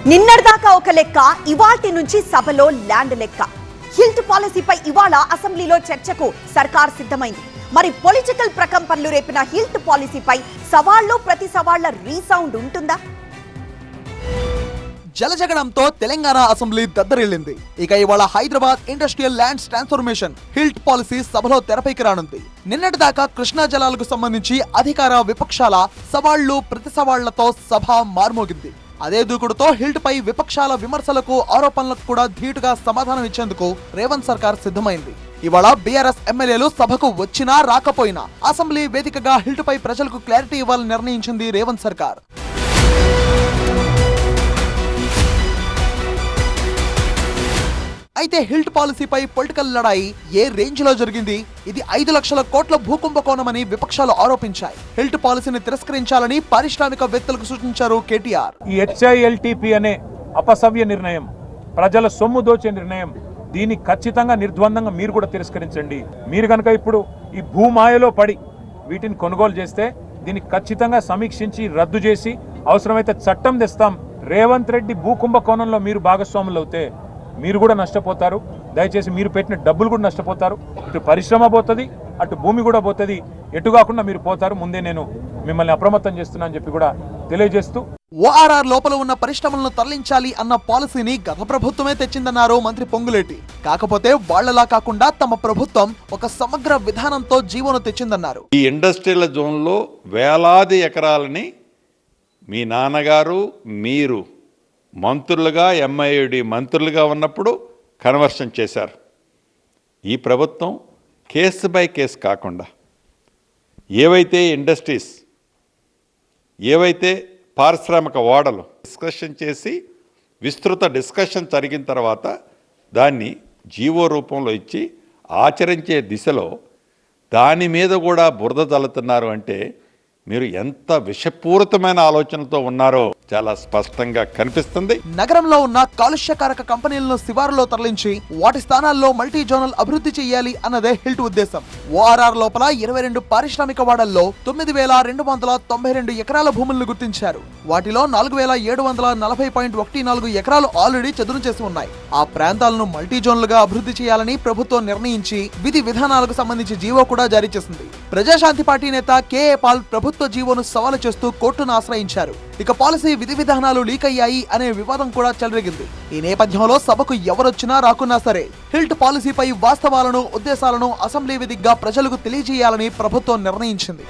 నిన్నటిదాకా ఒక లెక్క, ఇవాల్టి నుంచి సభలో ల్యాండ్ లెక్క. హిల్ట్ పాలసీపై ఇవాళ అసెంబ్లీలో చర్చకు సర్కార్ సిద్ధమైంది. మరి పొలిటికల్ ప్రకంపనలు రేపిన హిల్ట్ పాలసీపై సవాళ్లు ప్రతి సవాళ్ల రీసౌండ్ ఉంటుందా? జలజగడంతో తెలంగాణ అసెంబ్లీ దద్దరిల్లింది. ఇక ఇవాళ Hyderabad industrial lands transformation HILT policy సభలో తెరపైకి రానుంది. నిన్నటిదాకా కృష్ణా జలాలకు సంబంధించి అధికార విపక్షాల సవాళ్లు ప్రతి సవాళ్లతో సభ మార్మోగింది. అదే దూకుడుతో హిల్ట్ పై విపక్షాల విమర్శలకు ఆరోపణలకు కూడా ధీటుగా సమాధానం ఇచ్చేందుకు రేవంత్ సర్కార్ సిద్ధమైంది. ఇవాళ బీఆర్ఎస్ ఎమ్మెల్యేలు సభకు వచ్చినా రాకపోయినా అసెంబ్లీ వేదికగా హిల్ట్ పై ప్రజలకు క్లారిటీ ఇవ్వాలని నిర్ణయించింది రేవంత్ సర్కార్. అయితే హిల్ట్ పాలసీపై పొలిటికల్ లడాయి ఏ రేంజ్ లో జరిగింది? ఇది 5 లక్షల కోట్ల భూకుంభకోణమని విపక్షాలు ఆరోపించాయి. హిల్ట్ పాలసీని తిరస్కరించాలని పారిశ్రామికవేత్తలకు సూచించారు కేటీఆర్. ఈ హెచ్ఐఎల్టీపీ అనే అపసవ్య నిర్ణయం, ప్రజల సొమ్ము దోచే నిర్ణయం, దీన్ని ఖచ్చితంగా నిర్ద్వందంగా మీరు కూడా తిరస్కరించండి. మీరు కనుక ఇప్పుడు ఈ భూమాయలో పడి వీటిని కొనుగోలు చేస్తే దీన్ని ఖచ్చితంగా సమీక్షించి రద్దు చేసి అవసరమైతే చట్టం తెస్తాం. రేవంత్ రెడ్డి భూకుంభకోణంలో మీరు భాగస్వాములు అవుతే మీరు కూడా నష్టపోతారు. దయచేసి మీరు పెట్టిన డబ్బులు కూడా నష్టపోతారు. ఇటు పరిశ్రమ పోతుంది, అటు భూమి కూడా పోతుంది. ఎటు కాకుండా మీరు పోతారు. ముందే నేను మిమ్మల్ని అప్రమత్తం చేస్తున్నా అని చెప్పి కూడా తెలియజేస్తూ, ఓఆర్ఆర్ లోపల ఉన్న పరిశ్రమలను తరలించాలి అన్న పాలసీని గత ప్రభుత్వమే తెచ్చిందన్నారు మంత్రి పొంగులేటి. కాకపోతే వాళ్లలా కాకుండా తమ ప్రభుత్వం ఒక సమగ్ర విధానంతో జీవోను తెచ్చిందన్నారు. ఈ ఇండస్ట్రియల్ జోన్లో వేలాది ఎకరాలని మీ నాన్నగారు మీరు మంత్రులుగా ఎంఐడి మంత్రులుగా ఉన్నప్పుడు కన్వర్షన్ చేశారు. ఈ ప్రభుత్వం కేసు బై కేసు కాకుండా ఏవైతే ఇండస్ట్రీస్, ఏవైతే పారిశ్రామిక ఓడలు డిస్కషన్ చేసి విస్తృత డిస్కషన్ జరిగిన తర్వాత దాన్ని జీవో రూపంలో ఇచ్చి ఆచరించే దిశలో దాని మీద కూడా బురద చల్లుతున్నారు అంటే మీరు ఎంత విషపూరితమైన ఆలోచనలతో ఉన్నారో చాలా స్పష్టంగా కనిపిస్తుంది. నగరంలో ఉన్న కాలుష్యకారక కంపెనీలను శివారులో తరలించి వాటి స్థానాల్లో మల్టీ జోనల్ అభివృద్ధి చేయాలి అన్నదే హిల్ట్ ఉద్దేశం. ఓఆర్ఆర్ లోపల 22 పారిశ్రామిక వాడల్లో 9,292 ఎకరాల భూములను గుర్తించారు. వాటిలో 4,740.14 ఎకరాలు ఆల్రెడీ చదును చేసి ఉన్నాయి. ఆ ప్రాంతాలను మల్టీ జోన్లుగా అభివృద్ధి చేయాలని ప్రభుత్వం నిర్ణయించి విధి విధానాలకు సంబంధించి జీవో కూడా జారీ చేసింది. ప్రజాశాంతి పార్టీ నేత కేఏ పాల్ ప్రభుత్వ జీవోను సవాలు చేస్తూ కోర్టును ఆశ్రయించారు. ఇక పాలసీ విధి విధానాలు లీక్ అయ్యాయి అనే వివాదం కూడా చెలరేగింది. ఈ నేపథ్యంలో సభకు ఎవరొచ్చినా రాకున్నా సరే హిల్ట్ పాలసీపై వాస్తవాలను, ఉద్దేశాలను అసెంబ్లీ వేదికగా ప్రజలకు తెలియజేయాలని ప్రభుత్వం నిర్ణయించింది.